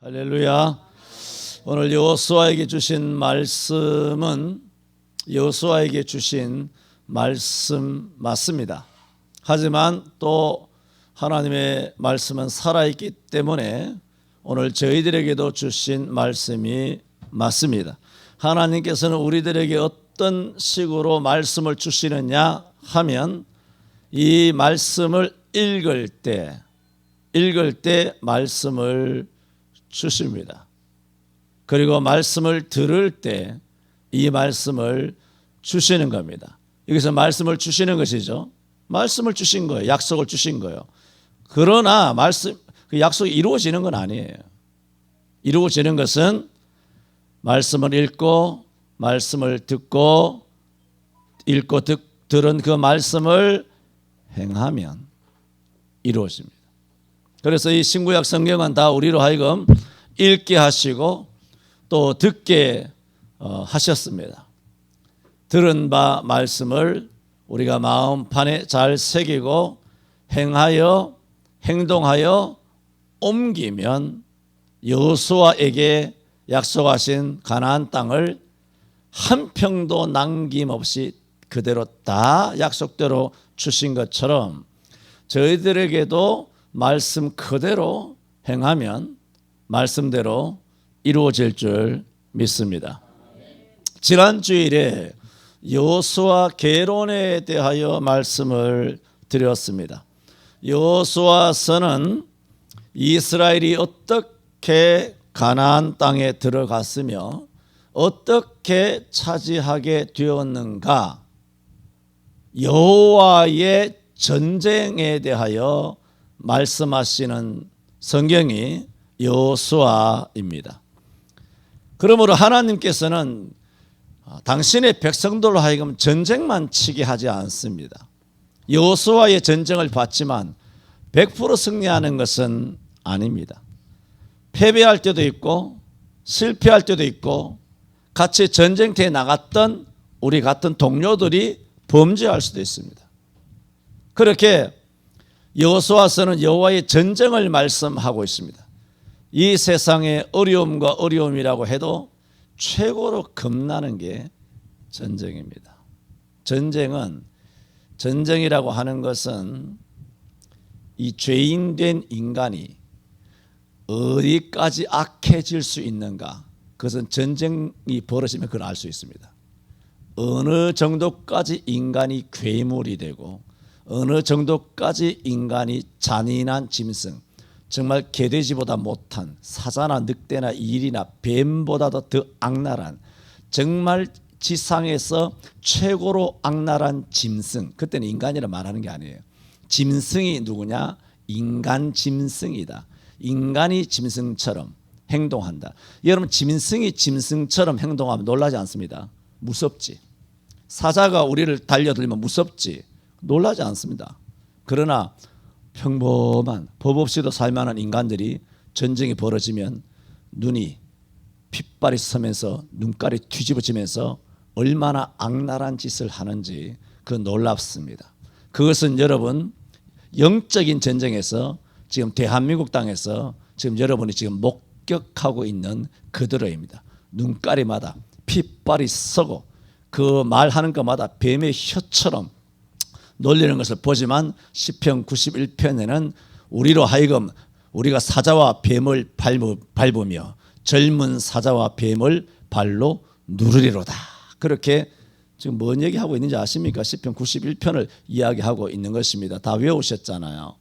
할렐루야. 오늘 여호수아에게 주신 말씀 맞습니다. 하지만 또 하나님의 말씀은 살아있기 때문에 오늘 저희들에게도 주신 말씀이 맞습니다. 하나님께서는 우리들에게 어떤 식으로 말씀을 주시느냐 하면 이 말씀을 읽을 때 말씀을 주십니다. 그리고 말씀을 들을 때 이 말씀을 주시는 겁니다. 여기서 말씀을 주시는 것이죠. 말씀을 주신 거예요. 약속을 주신 거예요. 그러나 그 약속이 이루어지는 건 아니에요. 이루어지는 것은 말씀을 읽고 말씀을 듣고 들은 그 말씀을 행하면 이루어집니다. 그래서 이 신구약 성경은 다 우리로 하여금 읽게 하시고 또 듣게 하셨습니다. 들은 바 말씀을 우리가 마음판에 잘 새기고 행동하여 옮기면 여호수아에게 약속하신 가나안 땅을 한 평도 남김없이 그대로 다 약속대로 주신 것처럼 저희들에게도 말씀 그대로 행하면 말씀대로 이루어질 줄 믿습니다. 지난 주일에 여호수아 계론에 대하여 말씀을 드렸습니다. 여호수아서는 이스라엘이 어떻게 가나안 땅에 들어갔으며 어떻게 차지하게 되었는가, 여호와의 전쟁에 대하여 말씀하시는 성경이 여호수아입니다. 그러므로 하나님께서는 당신의 백성들로 하여금 전쟁만 치게 하지 않습니다. 여호수아의 전쟁을 봤지만 100% 승리하는 것은 아닙니다. 패배할 때도 있고 실패할 때도 있고 같이 전쟁터에 나갔던 우리 같은 동료들이 범죄할 수도 있습니다. 그렇게 여호수아서는 여호와의 전쟁을 말씀하고 있습니다. 이 세상의 어려움과 어려움이라고 해도 최고로 겁나는 게 전쟁입니다. 전쟁이라고 하는 것은 이 죄인된 인간이 어디까지 악해질 수 있는가, 그것은 전쟁이 벌어지면 그걸 알 수 있습니다. 어느 정도까지 인간이 괴물이 되고 어느 정도까지 인간이 잔인한 짐승, 정말 개돼지보다 못한 사자나 늑대나 일이나 뱀보다도 더 악랄한, 정말 지상에서 최고로 악랄한 짐승, 그때는 인간이라 말하는 게 아니에요. 짐승이 누구냐? 인간 짐승이다. 인간이 짐승처럼 행동한다. 여러분, 짐승이 짐승처럼 행동하면 놀라지 않습니다. 무섭지. 사자가 우리를 달려들면 무섭지. 놀라지 않습니다. 그러나 평범한 법 없이도 살만한 인간들이 전쟁이 벌어지면 눈이 핏발이 서면서 눈깔이 뒤집어지면서 얼마나 악랄한 짓을 하는지 그 놀랍습니다. 그것은 여러분 영적인 전쟁에서 지금 대한민국 땅에서 지금 여러분이 지금 목격하고 있는 그대로입니다. 눈가리마다 핏발이 서고 그 말하는 것마다 뱀의 혀처럼 놀리는 것을 보지만 시편 91편에는 우리로 하여금 우리가 사자와 뱀을 밟으며 젊은 사자와 뱀을 발로 누르리로다. 그렇게 지금 뭔 얘기하고 있는지 아십니까? 시편 91편을 이야기하고 있는 것입니다. 다 외우셨잖아요.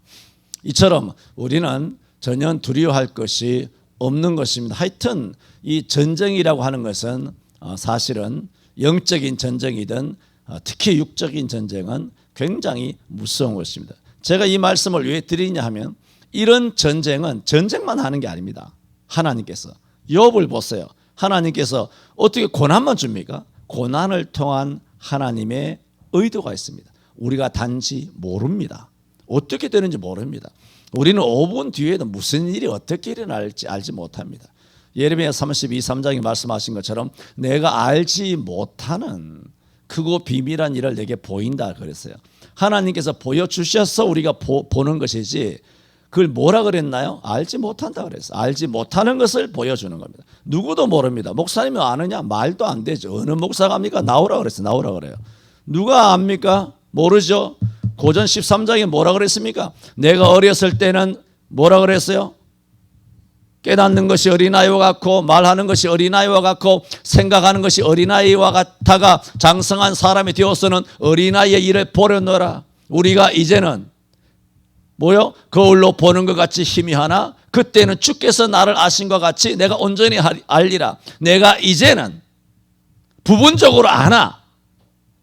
이처럼 우리는 전혀 두려워할 것이 없는 것입니다. 하여튼 이 전쟁이라고 하는 것은 사실은 영적인 전쟁이든 특히 육적인 전쟁은 굉장히 무서운 것입니다. 제가 이 말씀을 왜 드리냐 하면 이런 전쟁은 전쟁만 하는 게 아닙니다. 하나님께서 욥을 보세요. 하나님께서 어떻게 고난만 줍니까? 고난을 통한 하나님의 의도가 있습니다. 우리가 단지 모릅니다. 어떻게 되는지 모릅니다. 우리는 5분 뒤에도 무슨 일이 어떻게 일어날지 알지 못합니다. 예레미야 32, 3장이 말씀하신 것처럼 내가 알지 못하는 크고 비밀한 일을 내게 보인다 그랬어요. 하나님께서 보여주셔서 우리가 보는 것이지 그걸 뭐라 그랬나요? 알지 못한다 그랬어요. 알지 못하는 것을 보여주는 겁니다. 누구도 모릅니다. 목사님이 아느냐? 말도 안 되죠. 어느 목사가 합니까? 나오라 그랬어요. 나오라 그래요. 누가 압니까? 모르죠. 고전 13장에 뭐라 그랬습니까? 내가 어렸을 때는 뭐라 그랬어요? 깨닫는 것이 어린아이와 같고 말하는 것이 어린아이와 같고 생각하는 것이 어린아이와 같다가 장성한 사람이 되어서는 어린아이의 일을 버려놓으라. 우리가 이제는 뭐요? 거울로 보는 것 같이 희미하나 그때는 주께서 나를 아신 것 같이 내가 온전히 알리라. 내가 이제는 부분적으로 아나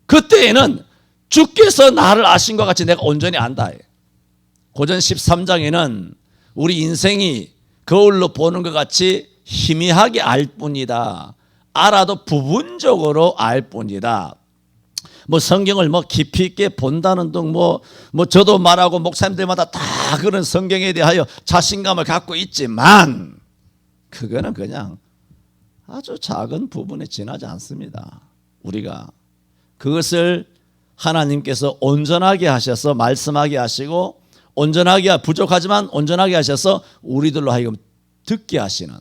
그때에는 주께서 나를 아신 것 같이 내가 온전히 안다. 고전 13장에는 우리 인생이 거울로 보는 것 같이 희미하게 알 뿐이다. 알아도 부분적으로 알 뿐이다. 뭐 성경을 뭐 깊이 있게 본다는 등 뭐 저도 말하고 목사님들마다 다 그런 성경에 대하여 자신감을 갖고 있지만 그거는 그냥 아주 작은 부분에 지나지 않습니다. 우리가 그것을 하나님께서 온전하게 하셔서 말씀하게 하시고 온전하게 부족하지만 온전하게 하셔서 우리들로 하여금 듣게 하시는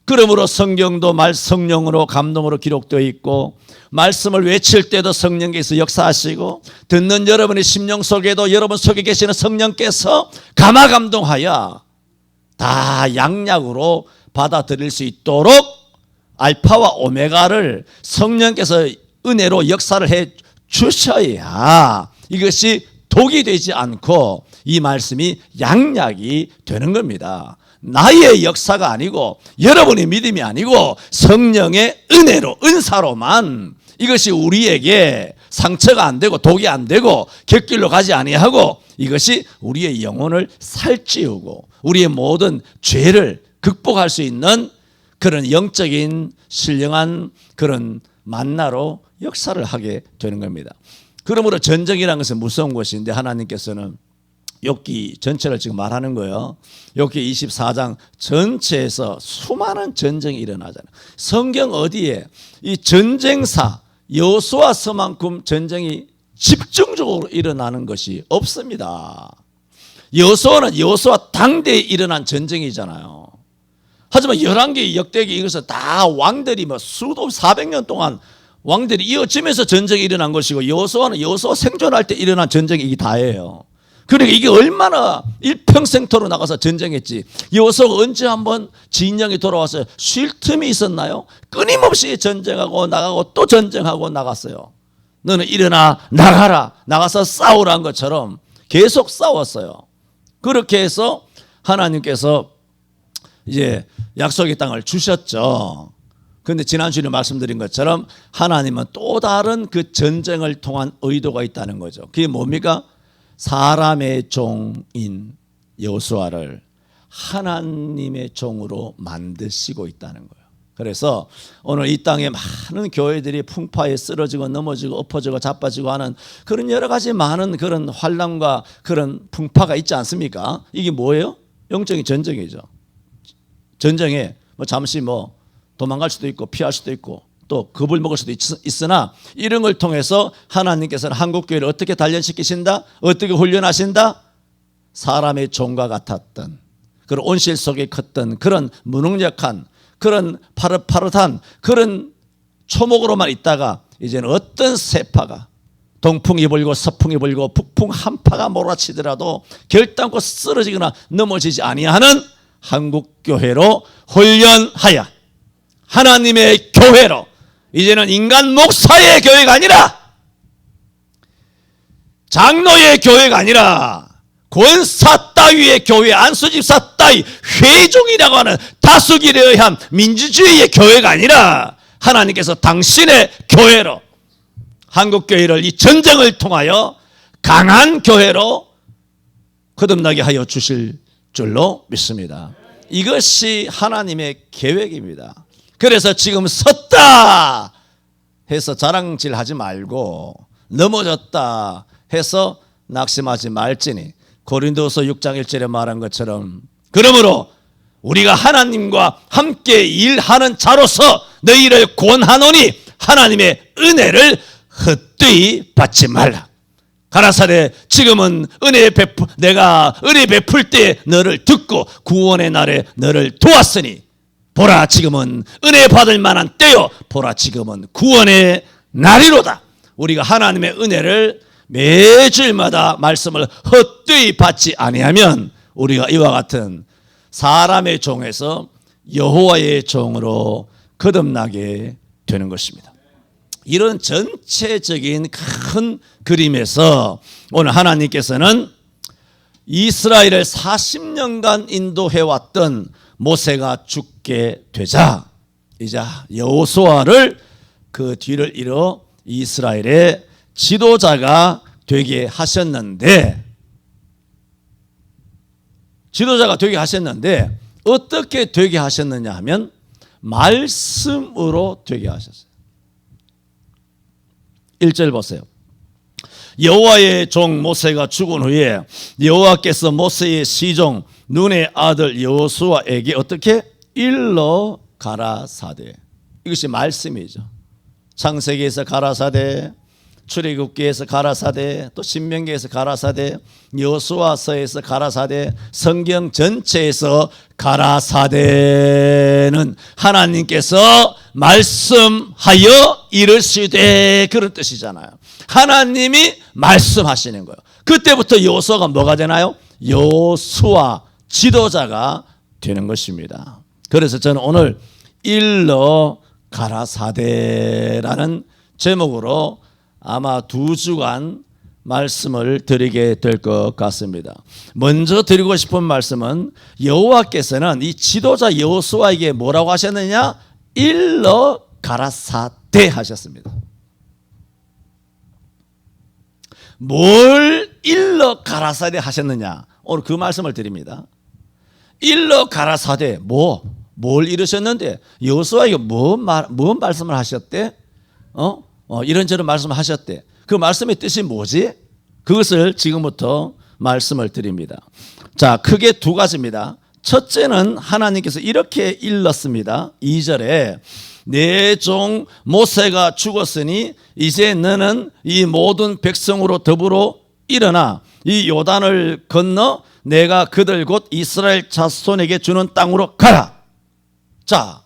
그러므로 성경도 성령으로 감동으로 기록되어 있고 말씀을 외칠 때도 성령께서 역사하시고 듣는 여러분의 심령 속에도 여러분 속에 계시는 성령께서 감화감동하여 다 양약으로 받아들일 수 있도록 알파와 오메가를 성령께서 은혜로 역사를 해 주셔야 이것이 독이 되지 않고 이 말씀이 양약이 되는 겁니다. 나의 역사가 아니고 여러분의 믿음이 아니고 성령의 은혜로 은사로만 이것이 우리에게 상처가 안 되고 독이 안 되고 곁길로 가지 아니하고 이것이 우리의 영혼을 살찌우고 우리의 모든 죄를 극복할 수 있는 그런 영적인 신령한 그런 만나로 역사를 하게 되는 겁니다. 그러므로 전쟁이라는 것은 무서운 것인데 하나님께서는 욥기 전체를 지금 말하는 거예요. 욥기 24장 전체에서 수많은 전쟁이 일어나잖아요. 성경 어디에 이 전쟁사 여호수아서만큼 전쟁이 집중적으로 일어나는 것이 없습니다. 여호수아는 여호수아 당대에 일어난 전쟁이잖아요. 하지만 11개의 역대기 이것은 다 왕들이 뭐 수도 400년 동안 왕들이 이어지면서 전쟁이 일어난 것이고 여호수아는 여호수아 생존할 때 일어난 전쟁이 이게 다예요. 그러니까 이게 얼마나 일평생토로 나가서 전쟁했지. 여호수아가 언제 한번 진영이 돌아와서 쉴 틈이 있었나요? 끊임없이 전쟁하고 나가고 또 전쟁하고 나갔어요. 너는 일어나 나가라 나가서 싸우라는 것처럼 계속 싸웠어요. 그렇게 해서 하나님께서 이제 약속의 땅을 주셨죠. 그런데 지난주에 말씀드린 것처럼 하나님은 또 다른 그 전쟁을 통한 의도가 있다는 거죠. 그게 뭡니까? 사람의 종인 여호수아를 하나님의 종으로 만드시고 있다는 거예요. 그래서 오늘 이 땅에 많은 교회들이 풍파에 쓰러지고 넘어지고 엎어지고 자빠지고 하는 그런 여러 가지 많은 그런 환난과 그런 풍파가 있지 않습니까? 이게 뭐예요? 영적인 전쟁이죠. 전쟁에 뭐 잠시 뭐 도망갈 수도 있고 피할 수도 있고 또 겁을 먹을 수도 있으나 이런 걸 통해서 하나님께서는 한국교회를 어떻게 단련시키신다? 어떻게 훈련하신다? 사람의 종과 같았던 그런 온실 속에 컸던 그런 무능력한 그런 파릇파릇한 그런 초목으로만 있다가 이제는 어떤 세파가 동풍이 불고 서풍이 불고 북풍 한파가 몰아치더라도 결단코 쓰러지거나 넘어지지 아니하는 한국교회로 훈련하여 하나님의 교회로 이제는 인간 목사의 교회가 아니라 장로의 교회가 아니라 권사 따위의 교회 안수집사 따위 회중이라고 하는 다수결에 의한 민주주의의 교회가 아니라 하나님께서 당신의 교회로 한국교회를 이 전쟁을 통하여 강한 교회로 거듭나게 하여 주실 줄로 믿습니다. 이것이 하나님의 계획입니다. 그래서 지금 섰다 해서 자랑질하지 말고 넘어졌다 해서 낙심하지 말지니 고린도서 6장 1절에 말한 것처럼 그러므로 우리가 하나님과 함께 일하는 자로서 너희를 권하노니 하나님의 은혜를 헛되이 받지 말라. 가라사대 지금은 내가 은혜 베풀 때 너를 듣고 구원의 날에 너를 도왔으니 보라 지금은 은혜 받을 만한 때요 보라 지금은 구원의 날이로다. 우리가 하나님의 은혜를 매주일마다 말씀을 헛되이 받지 아니하면 우리가 이와 같은 사람의 종에서 여호와의 종으로 거듭나게 되는 것입니다. 이런 전체적인 큰 그림에서 오늘 하나님께서는 이스라엘을 40년간 인도해왔던 모세가 죽게 되자 이제 여호수아를 그 뒤를 이어 이스라엘의 지도자가 되게 하셨는데 어떻게 되게 하셨느냐 하면 말씀으로 되게 하셨어요. 1절 보세요. 여호와의 종 모세가 죽은 후에 여호와께서 모세의 시종 눈의 아들 여호수아에게 어떻게 일러 가라사대. 이것이 말씀이죠. 창세기에서 가라사대, 출애굽기에서 가라사대, 또 신명기에서 가라사대, 여호수아서에서 가라사대, 성경 전체에서 가라사대는 하나님께서 말씀하여 이르시되 그런 뜻이잖아요. 하나님이 말씀하시는 거예요. 그때부터 여호수아가 뭐가 되나요? 여호수아 지도자가 되는 것입니다. 그래서 저는 오늘 일러 가라사대라는 제목으로 아마 2주간 말씀을 드리게 될 것 같습니다. 먼저 드리고 싶은 말씀은 여호와께서는 이 지도자 여호수아에게 뭐라고 하셨느냐? 일러 가라사대 하셨습니다. 뭘 일러 가라사대 하셨느냐? 오늘 그 말씀을 드립니다. 일러 가라사대 뭘 이루셨는데 여호수아에게 뭔 말씀을 하셨대? 이런저런 말씀을 하셨대. 그 말씀의 뜻이 뭐지? 그것을 지금부터 말씀을 드립니다. 자, 크게 2가지입니다. 첫째는 하나님께서 이렇게 일렀습니다. 2절에 내 종 모세가 죽었으니 이제 너는 이 모든 백성으로 더불어 일어나 이 요단을 건너 내가 그들 곧 이스라엘 자손에게 주는 땅으로 가라. 자,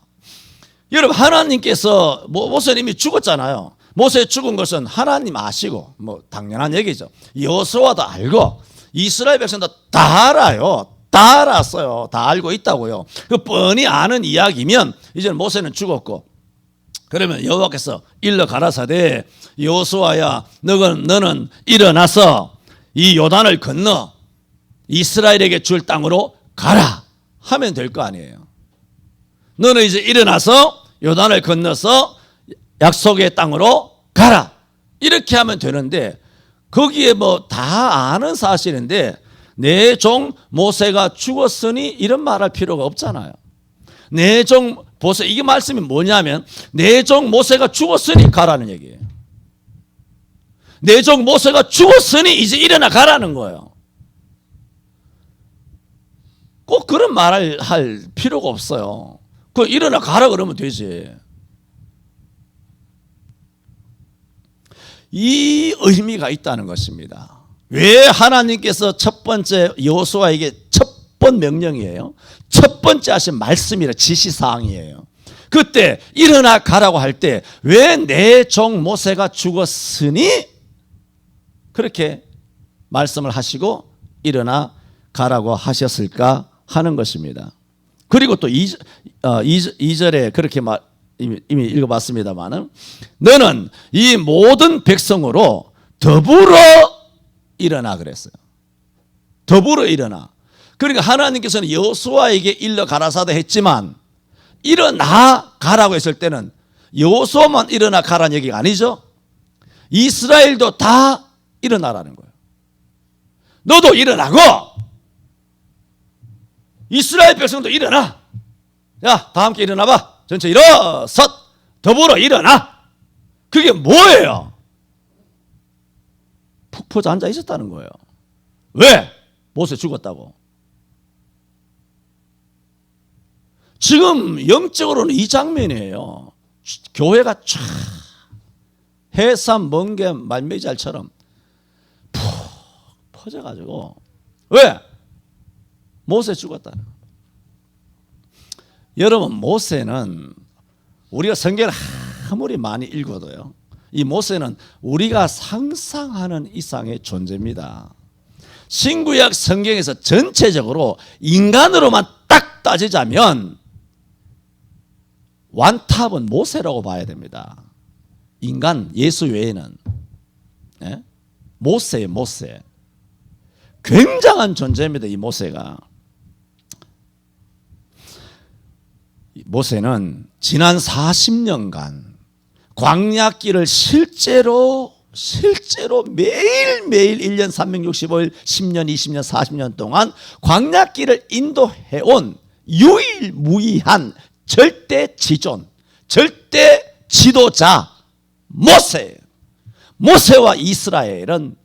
여러분 하나님께서 모세님이 죽었잖아요. 모세 죽은 것은 하나님 아시고 당연한 얘기죠. 여호수아도 알고 이스라엘 백성도 다 알아요. 다 알았어요. 다 알고 있다고요. 그 뻔히 아는 이야기면 이제 모세는 죽었고 그러면 여호와께서 일러 가라사대 여호수아야 너는 일어나서 이 요단을 건너 이스라엘에게 줄 땅으로 가라 하면 될 거 아니에요. 너는 이제 일어나서 요단을 건너서 약속의 땅으로 가라 이렇게 하면 되는데 거기에 다 아는 사실인데 내 종 모세가 죽었으니 이런 말할 필요가 없잖아요. 내 종 모세 이게 말씀이 뭐냐면 내 종 모세가 죽었으니 가라는 얘기예요. 내 종 모세가 죽었으니 이제 일어나 가라는 거예요. 꼭 그런 말을 할 필요가 없어요. 그 일어나 가라 그러면 되지. 이 의미가 있다는 것입니다. 왜 하나님께서 첫 번째 여호수아에게 첫 번 명령이에요. 첫 번째 하신 말씀이라 지시사항이에요. 그때 일어나 가라고 할 때 왜 내 종 모세가 죽었으니 그렇게 말씀을 하시고 일어나 가라고 하셨을까 하는 것입니다. 그리고 또 2절에 그렇게 이미 읽어봤습니다만은 너는 이 모든 백성으로 더불어 일어나 그랬어요. 더불어 일어나. 그러니까 하나님께서는 여호수아에게 일러 가라사대 했지만 일어나 가라고 했을 때는 여호수아만 일어나 가라는 얘기가 아니죠. 이스라엘도 다 일어나라는 거예요. 너도 일어나고 이스라엘 백성도 일어나. 야, 다 함께 일어나봐. 전체 일어섰. 더불어 일어나. 그게 뭐예요? 푹 퍼져 앉아 있었다는 거예요. 왜? 모세 죽었다고. 지금 영적으로는 이 장면이에요. 교회가 쫙 해삼, 멍게, 말매잘처럼 푹 커져가지고 왜? 모세 죽었다는 거예요. 여러분 모세는 우리가 성경을 아무리 많이 읽어도요, 이 모세는 우리가 상상하는 이상의 존재입니다. 신구약 성경에서 전체적으로 인간으로만 딱 따지자면 완탑은 모세라고 봐야 됩니다. 인간 예수 외에는. 예? 모세예요, 모세. 굉장한 존재입니다, 이 모세가. 모세는 지난 40년간 광야길을 실제로 매일매일 1년 365일 10년 20년 40년 동안 광야길을 인도해온 유일무이한 절대 지존, 절대 지도자 모세예요. 모세와 이스라엘은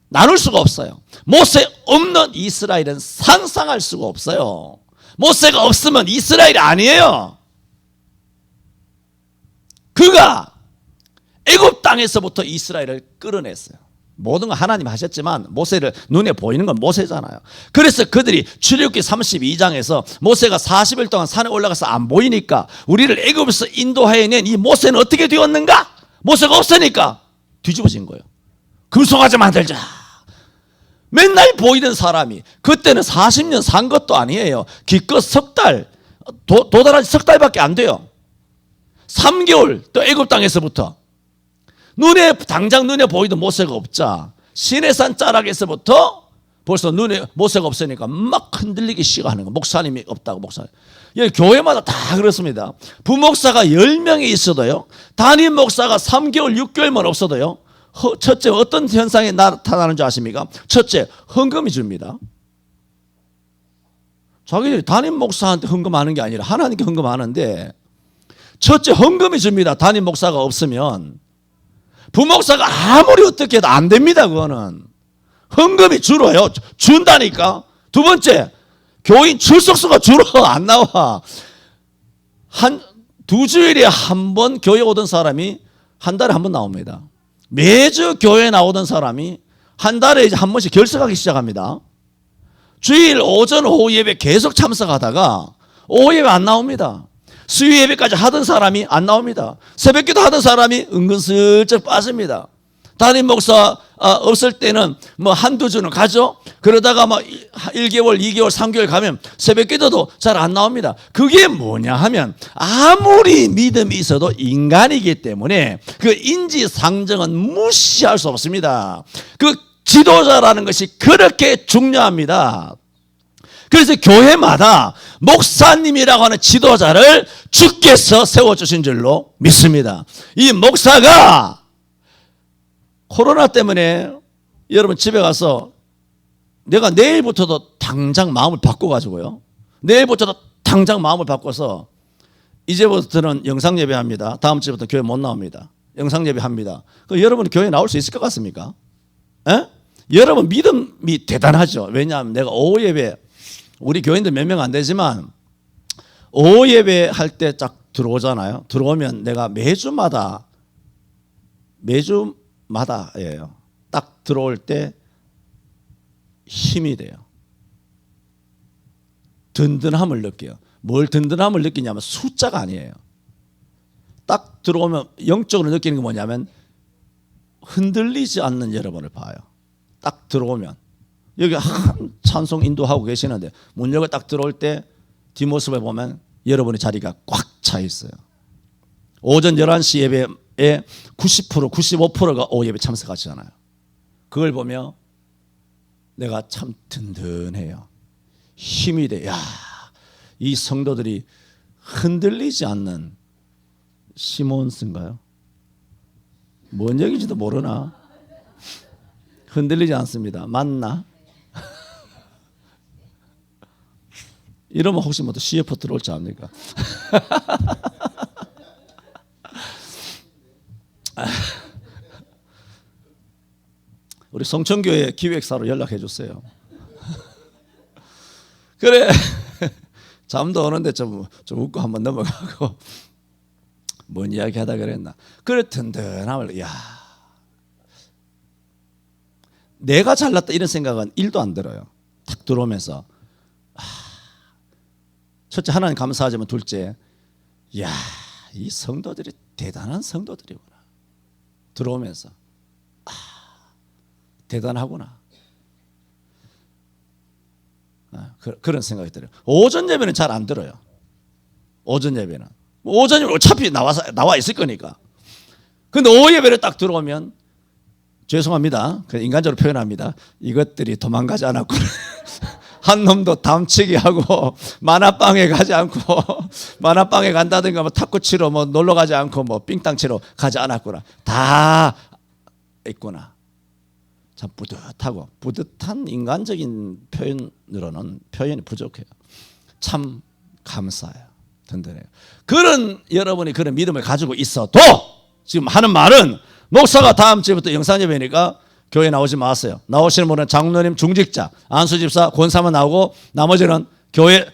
나눌 수가 없어요. 모세 없는 이스라엘은 상상할 수가 없어요. 모세가 없으면 이스라엘이 아니에요. 그가 애굽 땅에서부터 이스라엘을 끌어냈어요. 모든 건 하나님 하셨지만 모세를 눈에 보이는 건 모세잖아요. 그래서 그들이 출애굽기 32장에서 모세가 40일 동안 산에 올라가서 안 보이니까 우리를 애굽에서 인도해낸 이 모세는 어떻게 되었는가? 모세가 없으니까 뒤집어진 거예요. 금송아지 만들자. 맨날 보이던 사람이 그때는 40년 산 것도 아니에요. 기껏 석 달, 도달한 석 달밖에 안 돼요. 3개월 또 애굽 땅에서부터 당장 눈에 보이던 모세가 없자 시내산 자락에서부터 벌써 눈에 모세가 없으니까 막 흔들리기 시작하는 거. 목사님이 없다고 목사님. 예, 교회마다 다 그렇습니다. 부목사가 10명이 있어도요, 담임 목사가 3개월 6개월만 없어도요, 첫째 어떤 현상이 나타나는 줄 아십니까? 첫째, 헌금이 줍니다. 자기들이 담임 목사한테 헌금하는 게 아니라 하나님께 헌금하는데, 첫째 헌금이 줍니다. 담임 목사가 없으면. 부목사가 아무리 어떻게 해도 안 됩니다. 그거는 헌금이 줄어요. 준다니까. 두 번째, 교인 출석수가 줄어. 안 나와. 두 주일에 한 번 교회 오던 사람이 한 달에 한 번 나옵니다. 매주 교회 나오던 사람이 한 달에 이제 한 번씩 결석하기 시작합니다. 주일 오전 오후 예배 계속 참석하다가 오후 예배 안 나옵니다. 수요 예배까지 하던 사람이 안 나옵니다. 새벽기도 하던 사람이 은근슬쩍 빠집니다. 담임 목사 없을 때는 뭐 한두 주는 가죠. 그러다가 뭐 1개월, 2개월, 3개월 가면 새벽기도도 잘 안 나옵니다. 그게 뭐냐 하면 아무리 믿음이 있어도 인간이기 때문에 그 인지상정은 무시할 수 없습니다. 그 지도자라는 것이 그렇게 중요합니다. 그래서 교회마다 목사님이라고 하는 지도자를 주께서 세워주신 줄로 믿습니다. 이 목사가 코로나 때문에 여러분 집에 가서 내가 내일부터도 당장 마음을 바꿔가지고요. 내일부터도 당장 마음을 바꿔서 이제부터는 영상 예배합니다. 다음 주부터 교회 못 나옵니다. 영상 예배합니다. 여러분 교회 나올 수 있을 것 같습니까? 에? 여러분 믿음이 대단하죠. 왜냐하면 내가 오후 예배, 우리 교인들 몇 명 안 되지만 오후 예배 할 때 딱 들어오잖아요. 들어오면 내가 매주마다예요. 딱 들어올 때 힘이 돼요. 든든함을 느껴요. 뭘 든든함을 느끼냐면 숫자가 아니에요. 딱 들어오면 영적으로 느끼는 게 뭐냐면 흔들리지 않는 여러분을 봐요. 딱 들어오면 여기 한 찬송 인도하고 계시는데 문 열고 딱 들어올 때 뒷모습을 보면 여러분의 자리가 꽉 차 있어요. 오전 11시 예배에 90%, 95%가 오후 예배 참석하시잖아요. 그걸 보며 내가 참 든든해요. 힘이 돼. 야, 이 성도들이 흔들리지 않는 시몬스인가요? 뭔 얘기인지도 모르나? 흔들리지 않습니다. 맞나? 이러면 혹시 뭐 또 CF 들어올지 압니까? 우리 성천교회 기획사로 연락해 주세요. 그래. 잠도 오는데 좀 웃고 한번 넘어가고 뭔 이야기 하다 그랬나. 그래 든든함을, 야, 내가 잘났다 이런 생각은 1도 안 들어요. 딱 들어오면서 첫째 하나님 감사하지만 둘째, 야, 이 성도들이 대단한 성도들이구나. 들어오면서 대단하구나. 그런 생각이 들어요. 오전 예배는 잘 안 들어요. 오전 예배는 어차피 나와 있을 거니까. 근데 오후 예배를 딱 들어오면 죄송합니다. 인간적으로 표현합니다. 이것들이 도망가지 않았구나. 한 놈도 다음치기 하고 만화방에 가지 않고 만화방에 간다든가 뭐 탁구 치러 뭐 놀러 가지 않고 뭐 삥땅 치러 가지 않았구나. 다 있구나. 참 뿌듯하고 뿌듯한 인간적인 표현으로는 표현이 부족해요. 참 감사해요. 든든해요. 그런 여러분이 그런 믿음을 가지고 있어도 지금 하는 말은 목사가 다음 주부터 영상예배니까 교회 나오지 마세요. 나오시는 분은 장로님, 중직자, 안수집사, 권사만 나오고 나머지는 교회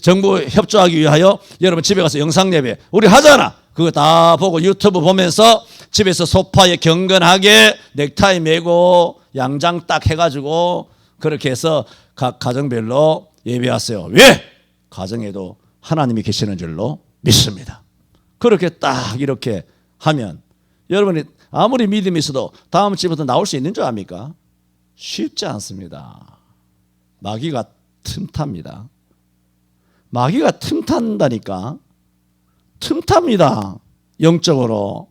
정부 협조하기 위하여 여러분 집에 가서 영상예배 우리 하잖아. 그거 다 보고 유튜브 보면서 집에서 소파에 경건하게 넥타이 매고 양장 딱 해가지고 그렇게 해서 각 가정별로 예배하세요. 왜? 가정에도 하나님이 계시는 줄로 믿습니다. 그렇게 딱 이렇게 하면 여러분이 아무리 믿음이 있어도 다음 주부터 나올 수 있는 줄 압니까? 쉽지 않습니다. 마귀가 틈탑니다. 마귀가 틈탄다니까. 틈탑니다. 영적으로.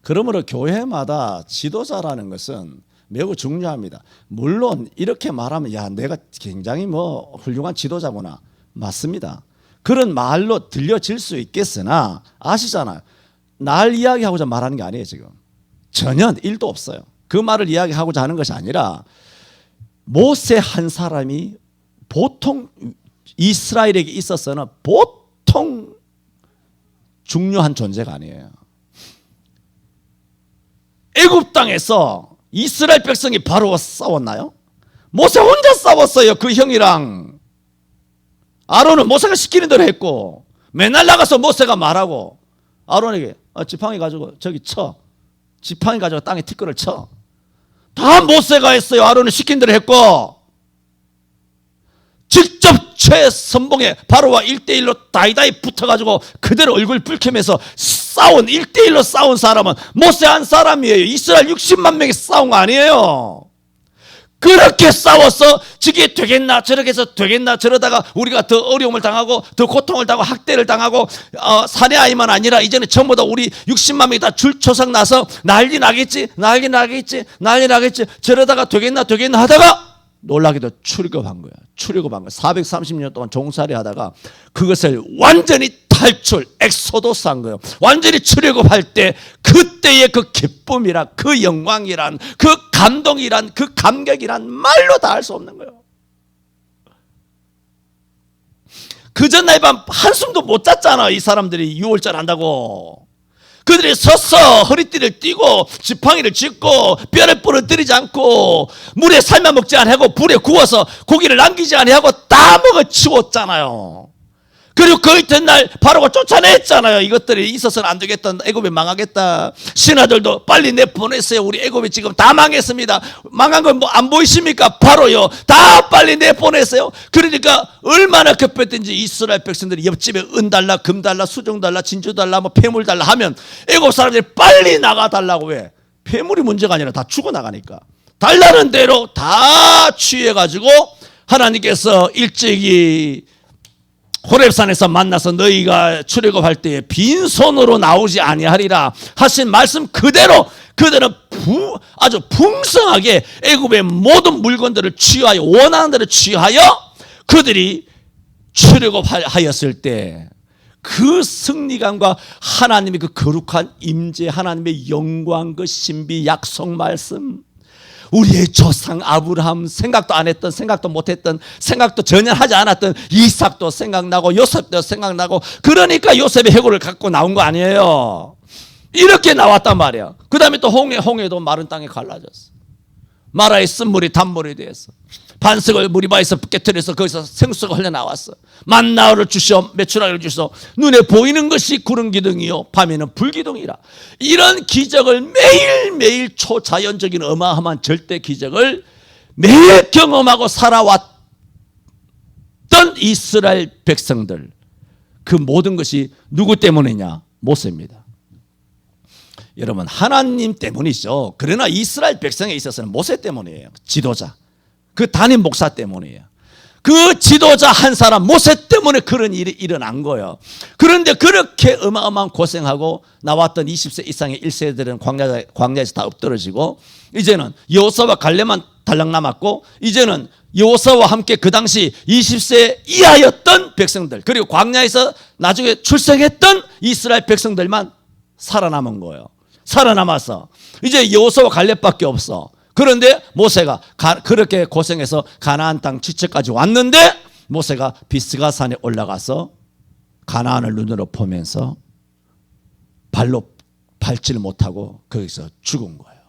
그러므로 교회마다 지도자라는 것은 매우 중요합니다. 물론 이렇게 말하면 야 내가 굉장히 뭐 훌륭한 지도자구나. 맞습니다. 그런 말로 들려질 수 있겠으나 아시잖아요. 날 이야기하고자 말하는 게 아니에요. 지금 전혀 1도 없어요. 그 말을 이야기하고자 하는 것이 아니라 모세 한 사람이 보통 이스라엘에게 있어서는 보통 중요한 존재가 아니에요. 애굽 땅에서 이스라엘 백성이 바로와 싸웠나요? 모세 혼자 싸웠어요. 그 형이랑. 아론은 모세가 시키는 대로 했고 맨날 나가서 모세가 말하고 아론에게 지팡이 가지고 저기 쳐. 지팡이 가지고 땅에 티끌을 쳐. 다 모세가 했어요. 아론은 시킨 대로 했고 직접 최선봉에 바로와 1대1로 다이다이 붙어가지고 그대로 얼굴 붉히면서 싸운 1대1로 싸운 사람은 모세 한 사람이에요. 이스라엘 60만 명이 싸운 거 아니에요. 그렇게 싸워서 저게 되겠나 저렇게 해서 되겠나 저러다가 우리가 더 어려움을 당하고 더 고통을 당하고 학대를 당하고 사내 아이만 아니라 이제는 전부 다 우리 60만 명이 다 줄초상 나서 난리 나겠지 저러다가 되겠나 하다가 놀라기도 출애굽한 거야. 430년 동안 종살이 하다가 그것을 완전히 탈출, 엑소도스 한 거예요. 완전히 출애굽할 때 그때의 그 기쁨이란 그 영광이란 그 감동이란 그 감격이란 말로 다 할 수 없는 거예요. 그 전날 밤 한숨도 못 잤잖아. 이 사람들이 유월절 한다고. 그들이 서서 허리띠를 띠고 지팡이를 짚고 뼈를 부러뜨리지 않고 물에 삶아 먹지 아니하고 불에 구워서 고기를 남기지 아니하고 다 먹어치웠잖아요. 그리고 그 이튿날 바로가 쫓아냈잖아요. 이것들이 있어서는 안 되겠다. 애굽이 망하겠다. 신하들도 빨리 내보냈어요. 우리 애굽이 지금 다 망했습니다. 망한 건 뭐 안 보이십니까? 바로요. 다 빨리 내보냈어요. 그러니까 얼마나 급했든지 이스라엘 백성들이 옆집에 은 달라, 금 달라, 수정 달라, 진주 달라, 뭐 폐물 달라 하면 애굽 사람들이 빨리 나가달라고 해. 폐물이 문제가 아니라 다 죽어나가니까. 달라는 대로 다 취해가지고 하나님께서 일찍이 호렙산에서 만나서 너희가 출애굽할 때에 빈손으로 나오지 아니하리라 하신 말씀 그대로 그들은 아주 풍성하게 애굽의 모든 물건들을 취하여 원하는 대로 취하여 그들이 출애굽하였을 때 그 승리감과 하나님의 그 거룩한 임재, 하나님의 영광, 그 신비, 약속 말씀, 우리의 조상 아브라함 생각도 안 했던, 생각도 못했던, 생각도 전혀 하지 않았던 이삭도 생각나고 요셉도 생각나고, 그러니까 요셉의 해골을 갖고 나온 거 아니에요. 이렇게 나왔단 말이야. 그 다음에 또 홍해도 마른 땅에 갈라졌어. 마라의 쓴물이 단물이 되었어. 반석을 무리바에서 깨뜨려서 거기서 생수가 흘러나왔어. 만나를 주시오, 메추라기를 주시오. 눈에 보이는 것이 구름 기둥이요 밤에는 불기둥이라. 이런 기적을 매일매일 초자연적인 어마어마한 절대 기적을 매일 경험하고 살아왔던 이스라엘 백성들, 그 모든 것이 누구 때문이냐? 모세입니다. 여러분, 하나님 때문이죠. 그러나 이스라엘 백성에 있어서는 모세 때문이에요. 지도자, 그 담임 목사 때문이에요. 그 지도자 한 사람 모세 때문에 그런 일이 일어난 거예요. 그런데 그렇게 어마어마한 고생하고 나왔던 20세 이상의 1세들은 광야에서 다 엎드러지고, 이제는 여호수아와 갈렙만 달랑 남았고, 이제는 여호수아와 함께 그 당시 20세 이하였던 백성들, 그리고 광야에서 나중에 출생했던 이스라엘 백성들만 살아남은 거예요. 살아남아서 이제 여호수아와 갈렙밖에 없어. 그런데 모세가 그렇게 고생해서 가나안 땅 지체까지 왔는데, 모세가 비스가 산에 올라가서 가나안을 눈으로 보면서 발로 밟지를 못하고 거기서 죽은 거예요.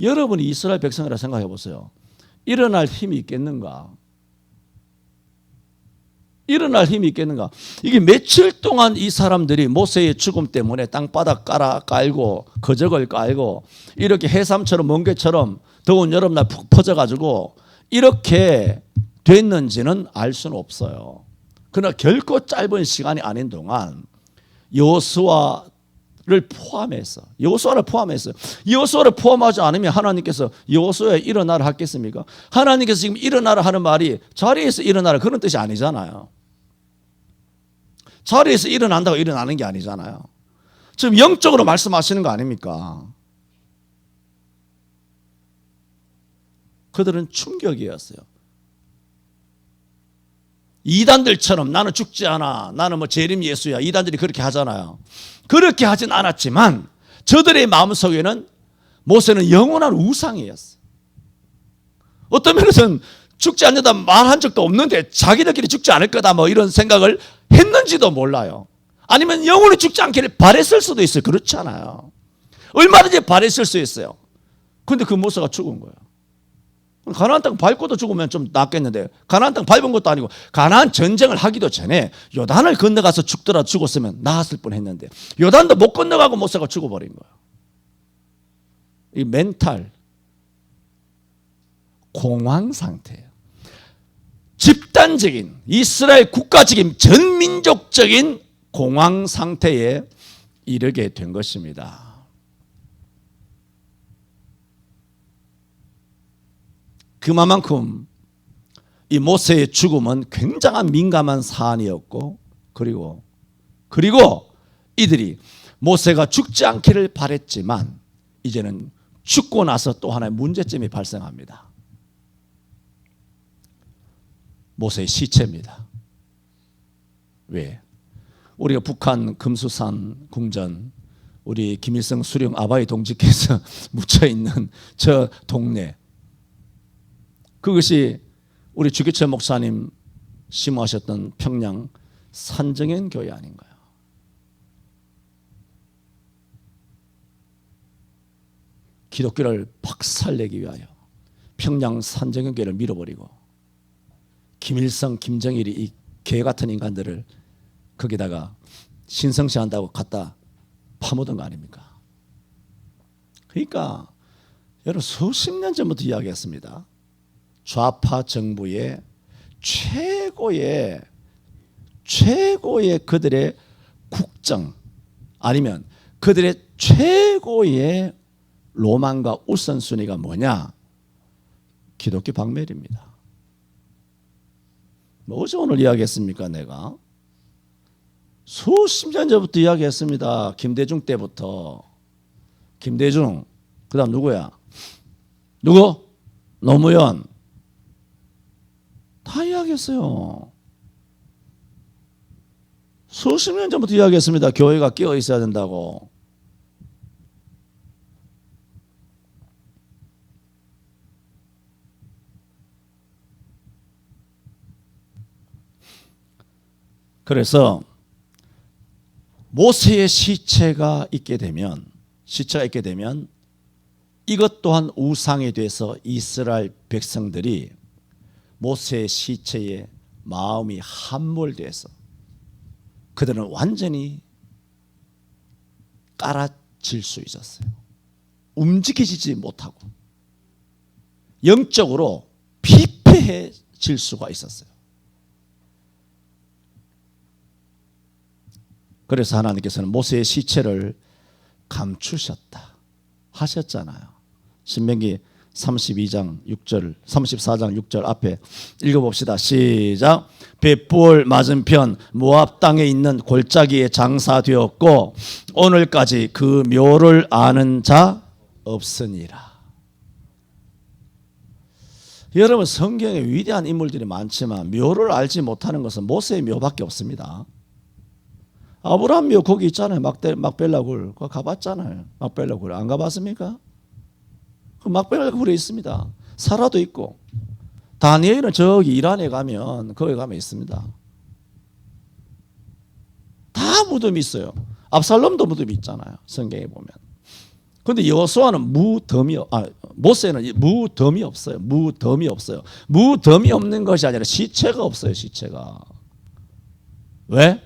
여러분이 이스라엘 백성이라 생각해 보세요. 일어날 힘이 있겠는가? 일어날 힘이 있겠는가? 이게 며칠 동안 이 사람들이 모세의 죽음 때문에 땅바닥 깔고 거적을 깔고 이렇게 해삼처럼 멍게처럼 더운 여름날 푹 퍼져가지고 이렇게 됐는지는 알 수는 없어요. 그러나 결코 짧은 시간이 아닌 동안 여호수아를 포함해서 여호수아를 포함하지 않으면 하나님께서 여호수아에 일어나라 하겠습니까? 하나님께서 지금 일어나라 하는 말이 자리에서 일어나라 그런 뜻이 아니잖아요. 자리에서 일어난다고 일어나는 게 아니잖아요. 지금 영적으로 말씀하시는 거 아닙니까? 그들은 충격이었어요. 이단들처럼 나는 죽지 않아, 나는 뭐 재림 예수야, 이단들이 그렇게 하잖아요. 그렇게 하진 않았지만 저들의 마음속에는 모세는 영원한 우상이었어요. 어떤 면에서는 죽지 않는다 말한 적도 없는데 자기들끼리 죽지 않을 거다 뭐 이런 생각을 했는지도 몰라요. 아니면 영원히 죽지 않기를 바랬을 수도 있어요. 그렇잖아요. 얼마든지 바랬을 수 있어요. 그런데 그 모세가 죽은 거예요. 가나안 땅 밟고도 죽으면 좀 낫겠는데, 가나안 땅 밟은 것도 아니고 가나안 전쟁을 하기도 전에 요단을 건너가서 죽었으면 나았을 뻔했는데 요단도 못 건너가고 모세가 죽어버린 거예요. 이 멘탈 공황 상태예요. 집단적인 이스라엘 국가적인 전민족적인 공황 상태에 이르게 된 것입니다. 그만큼 이 모세의 죽음은 굉장한 민감한 사안이었고, 그리고 이들이 모세가 죽지 않기를 바랬지만 이제는 죽고 나서 또 하나의 문제점이 발생합니다. 모세의 시체입니다. 왜? 우리가 북한 금수산 궁전, 우리 김일성 수령 아바이 동지께서 묻혀있는 저 동네, 그것이 우리 주기철 목사님 심호하셨던 평양 산정현 교회 아닌가요? 기독교를 박살내기 위하여 평양 산정현 교회를 밀어버리고 김일성, 김정일이 이 개 같은 인간들을 거기다가 신성시한다고 갖다 파묻은 거 아닙니까? 그러니까 여러분, 수십 년 전부터 이야기했습니다. 좌파 정부의 최고의 그들의 국정, 아니면 그들의 최고의 로망과 우선순위가 뭐냐? 기독교 박멸입니다. 뭐죠 오늘 이야기했습니까? 내가 수십 년 전부터 이야기했습니다. 김대중 때부터. 김대중, 그 다음 누구야? 누구? 노무현. 다 이야기했어요. 수십 년 전부터 이야기했습니다. 교회가 끼어 있어야 된다고. 그래서 모세의 시체가 있게 되면 이것 또한 우상이 돼서 이스라엘 백성들이 모세의 시체에 마음이 함몰돼서 그들은 완전히 깔아질 수 있었어요. 움직이지 못하고 영적으로 피폐해질 수가 있었어요. 그래서 하나님께서는 모세의 시체를 감추셨다 하셨잖아요. 신명기 32장 6절, 34장 6절 앞에 읽어봅시다. 시작. 벳부올 맞은편 모압 땅에 있는 골짜기에 장사되었고 오늘까지 그 묘를 아는 자 없으니라. 여러분, 성경에 위대한 인물들이 많지만 묘를 알지 못하는 것은 모세의 묘밖에 없습니다. 아브라함 묘 거기 있잖아요. 막벨라 굴. 그거 가봤잖아요. 막벨라 굴. 안 가봤습니까? 그 막벨라 굴에 있습니다. 사라도 있고. 다니엘은 저기 이란에 가면 거기 가면 있습니다. 다 무덤이 있어요. 압살롬도 무덤이 있잖아요. 성경에 보면. 그런데 여호수아는 모세는 무덤이 없어요. 무덤이 없어요. 무덤이 없는 것이 아니라 시체가 없어요. 시체가. 왜?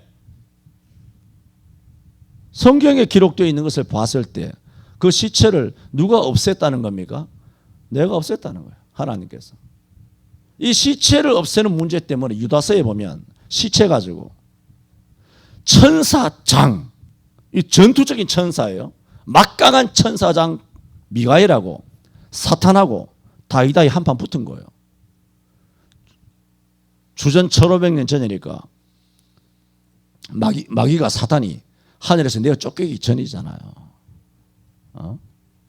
성경에 기록되어 있는 것을 봤을 때 그 시체를 누가 없앴다는 겁니까? 내가 없앴다는 거예요. 하나님께서. 이 시체를 없애는 문제 때문에 유다서에 보면 시체 가지고 천사장, 이 전투적인 천사예요. 막강한 천사장 미가엘하고 사탄하고 다이다이 한판 붙은 거예요. 주전 1500년 전이니까 마귀가 사탄이 하늘에서 내어 쫓기기 전이잖아요.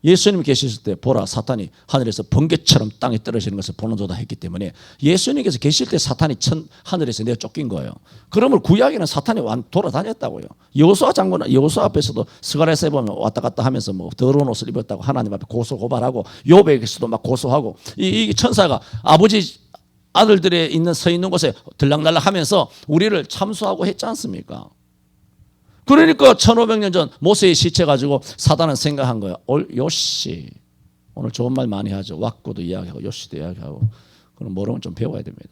예수님 계셨을 때 보라 사탄이 하늘에서 번개처럼 땅에 떨어지는 것을 보는 도다 했기 때문에 예수님께서 계실 때 사탄이 하늘에서 내어 쫓긴 거예요. 그러면 구약에는 사탄이 돌아다녔다고요. 여호수아 장군은 여호수아 앞에서도 스가랴서에 보면 왔다 갔다 하면서 뭐 더러운 옷을 입었다고 하나님 앞에 고소 고발하고 욥에게서도 막 고소하고 이 천사가 아버지 아들들에 서 있는 곳에 들락날락 하면서 우리를 참수하고 했지 않습니까? 그러니까 1500년 전 모세의 시체 가지고 사단은 생각한 거야. 요시 오늘 좋은 말 많이 하죠. 왁구도 이야기하고 요시도 이야기하고. 그럼 모르면 좀 배워야 됩니다.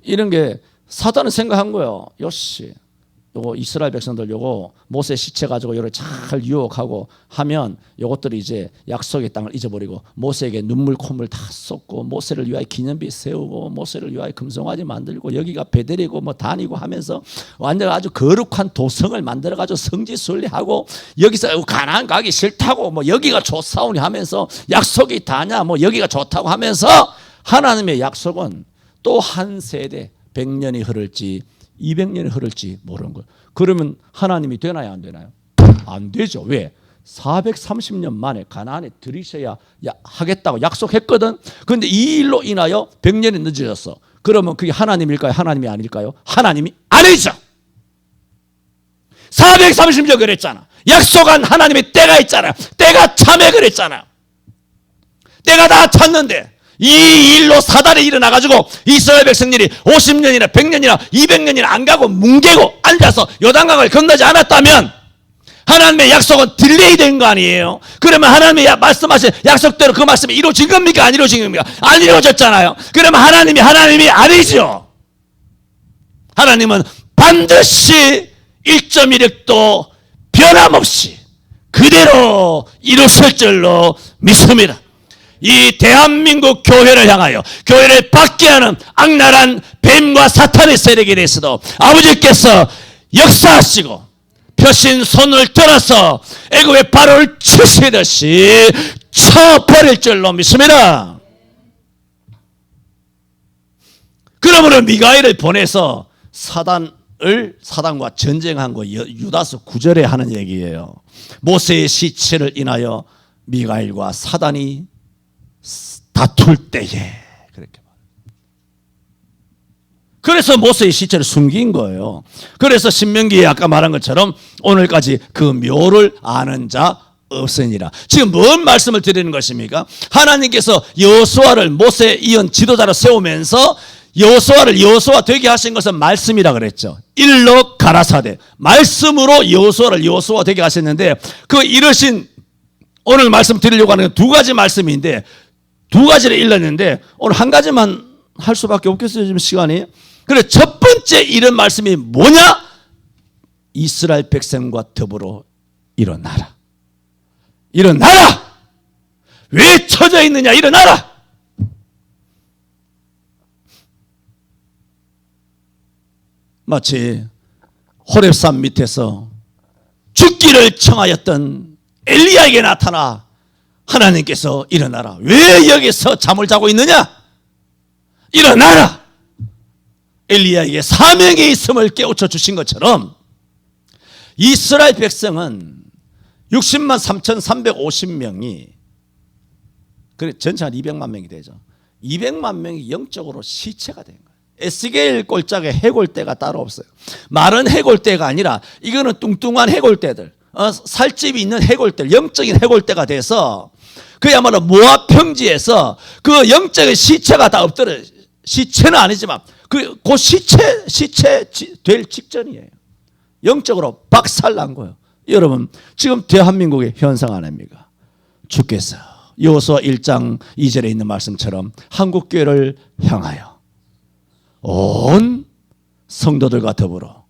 이런 게 사단은 생각한 거예요. 요시 요거 이스라엘 백성들 요거 모세 시체 가지고 요를 잘 유혹하고 하면 요것들이 이제 약속의 땅을 잊어버리고 모세에게 눈물 콧물 다 쏟고 모세를 위하여 기념비 세우고 모세를 위하여 금송아지 만들고 여기가 베델이고 뭐 단이고 하면서 완전 아주 거룩한 도성을 만들어 가지고 성지 순례하고 여기서 가나안 가기 싫다고 뭐 여기가 좋사오니 하면서 약속이 다냐 뭐 여기가 좋다고 하면서 하나님의 약속은 또 한 세대 100년이 흐를지 200년이 흐를지 모르는 거예요. 그러면 하나님이 되나요 안 되나요? 안 되죠. 왜? 430년 만에 가나안에 들이셔야 하겠다고 약속했거든. 그런데 이 일로 인하여 100년이 늦어졌어. 그러면 그게 하나님일까요? 하나님이 아닐까요? 하나님이 아니죠. 430년 그랬잖아. 약속한 하나님의 때가 있잖아요. 때가 참에 그랬잖아요. 때가 다 찼는데 이 일로 사단이 일어나가지고 이스라엘 백성들이 50년이나 100년이나 200년이나 안 가고 뭉개고 앉아서 요단강을 건너지 않았다면 하나님의 약속은 딜레이 된 거 아니에요? 그러면 하나님의 말씀하신 약속대로 그 말씀이 이루어진 겁니까? 안 이루어진 겁니까? 안 이루어졌잖아요. 그러면 하나님이 아니죠. 하나님은 반드시 1.1획도 변함없이 그대로 이루실 줄로 믿습니다. 이 대한민국 교회를 향하여 교회를 받게 하는 악랄한 뱀과 사탄의 세력에 대해서도 아버지께서 역사하시고 펴신 손을 들어서 애굽의 바로를 치시듯이 쳐버릴 줄로 믿습니다. 그러므로 미가엘을 보내서 사단과 전쟁한 거 유다서 9절에 하는 얘기예요. 모세의 시체를 인하여 미가엘과 사단이 다툴 때에 그렇게 말해요. 그래서 모세의 시체를 숨긴 거예요. 그래서 신명기에 아까 말한 것처럼 오늘까지 그 묘를 아는 자 없으니라. 지금 뭔 말씀을 드리는 것입니까? 하나님께서 여호수아를 모세에 이은 지도자로 세우면서 여호수아를 여호수아 되게 하신 것은 말씀이라 그랬죠. 일러 가라사대 말씀으로 여호수아를 여호수아 되게 하셨는데 그 이르신 오늘 말씀드리려고 하는 건 두 가지 말씀인데 두 가지를 일렀는데 오늘 한 가지만 할 수밖에 없겠어요. 지금 시간이. 그래 첫 번째 이런 말씀이 뭐냐? 이스라엘 백성과 더불어 일어나라. 일어나라. 왜 처져 있느냐? 일어나라. 마치 호렙산 밑에서 죽기를 청하였던 엘리야에게 나타나 하나님께서 일어나라. 왜 여기서 잠을 자고 있느냐? 일어나라. 엘리야에게 사명이 있음을 깨우쳐 주신 것처럼 이스라엘 백성은 60만 3,350명이 그래 전체 한 200만 명이 되죠. 200만 명이 영적으로 시체가 된 거예요. 에스겔 꼴짝에 해골대가 따로 없어요. 마른 해골대가 아니라 이거는 뚱뚱한 해골대들, 살집이 있는 해골대, 영적인 해골대가 돼서 그야말로 모압 평지에서 그 영적인 시체가 다 엎드려. 시체는 아니지만 그 시체 될 직전이에요. 영적으로 박살난 거예요. 여러분 지금 대한민국의 현상 아닙니까? 주께서 여호수아 1장 2절에 있는 말씀처럼 한국교회를 향하여 온 성도들과 더불어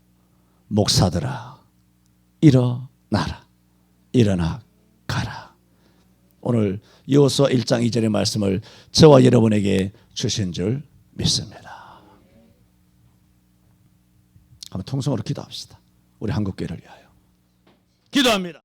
목사들아 일어나라. 일어나 가라. 오늘 여호수아 1장 2절의 말씀을 저와 여러분에게 주신 줄 믿습니다. 한번 통성으로 기도합시다. 우리 한국교회를 위하여 기도합니다.